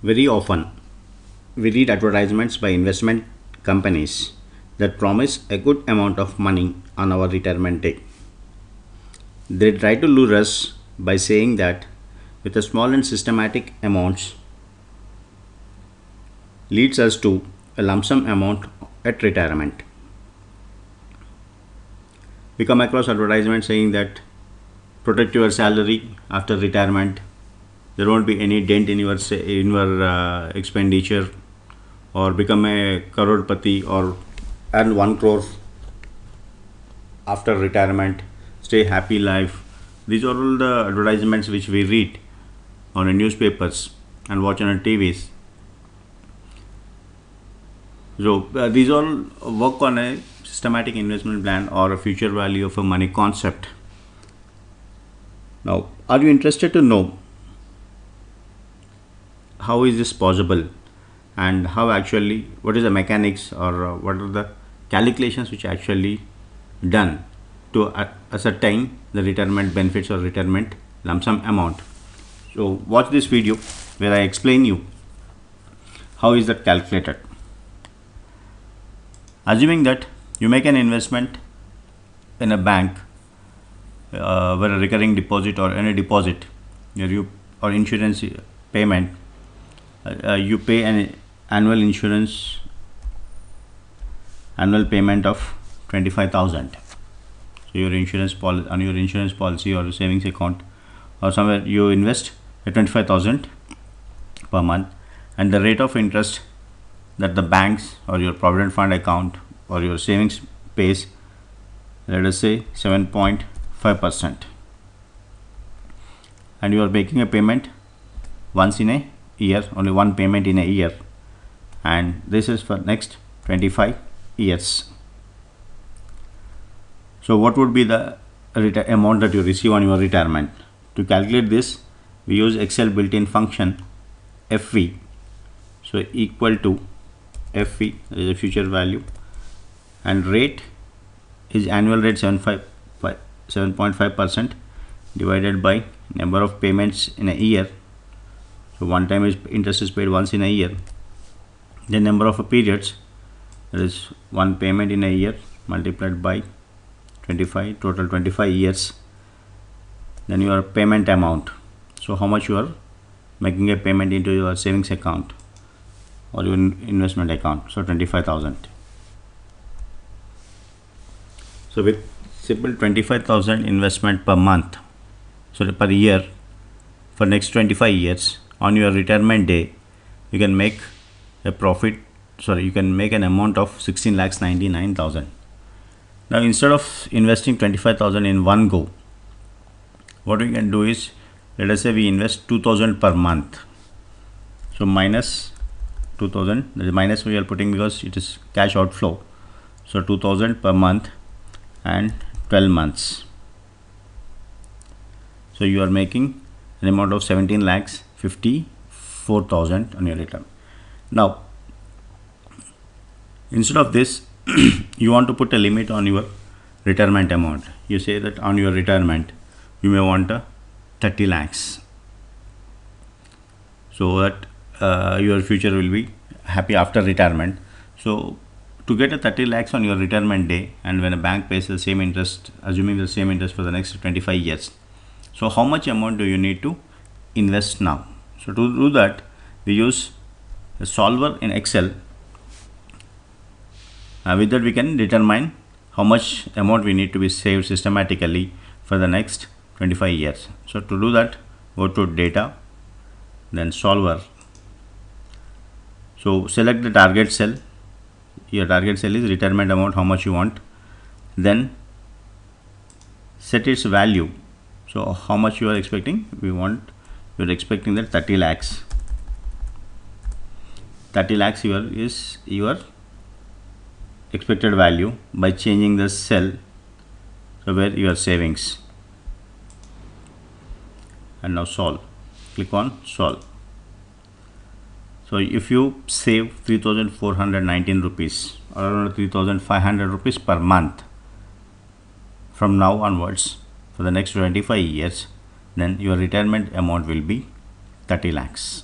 Very often, we read advertisements by investment companies that promise a good amount of money on our retirement day. They try to lure us by saying that with a small and systematic amounts leads us to a lump sum amount at retirement. We come across advertisements saying that protect your salary after retirement. There won't be any dent in your expenditure, or become a crorepati, or earn 1 crore after retirement. Stay happy life. These are all the advertisements which we read on the newspapers and watch on the TVs. So these all work on a systematic investment plan or a future value of a money concept. Now, are you interested to know how is this possible, and how actually what is the mechanics, or what are the calculations which actually done to ascertain the retirement benefits or retirement lump sum amount? So watch this video where I explain you how is that calculated. Assuming that you make an investment in a bank, where a recurring deposit or any deposit where you, or insurance payment, you pay an annual payment of 25,000. So your insurance policy, on your insurance policy or savings account or somewhere, you invest 25,000 per month, and the rate of interest that the banks or your provident fund account or your savings pays, let us say 7.5%, and you are making a payment once in a year, only one payment in a year, and this is for next 25 years. So what would be the amount that you receive on your retirement? To calculate this, we use Excel built-in function FV. So equal to FV is a future value, and rate is annual rate 7.5% divided by number of payments in a year. So one time is interest is paid once in a year. The number of periods, that is one payment in a year multiplied by 25, total 25 years. Then your payment amount. So how much you are making a payment into your savings account or your investment account. So 25,000. So with simple 25,000 investment per month, so per year, for next 25 years, on your retirement day, you can make a profit. You can make an amount of 16,99,000. Now, instead of investing 25,000 in one go, what we can do is, let us say we invest 2,000 per month. So minus 2,000, the minus we are putting because it is cash outflow. So 2,000 per month and 12 months. So you are making an amount of 17,54,000 on your return. Now, instead of this, you want to put a limit on your retirement amount. You say that on your retirement, you may want 30 lakhs, so that your future will be happy after retirement. So to get a 30 lakhs on your retirement day, and when a bank pays the same interest, assuming the same interest for the next 25 years, so how much amount do you need to invest now? So to do that, we use a solver in Excel. With that, we can determine how much amount we need to be saved systematically for the next 25 years. So to do that, go to data, then solver. So select the target cell. Your target cell is retirement amount, how much you want. Then set its value. So how much you are expecting? You are expecting that 30 lakhs. 30 lakhs here is your expected value by changing the cell, so where your savings. And now solve. Click on solve. So if you save 3,419 rupees or around 3,500 rupees per month from now onwards for the next 25 years, then your retirement amount will be 30 lakhs.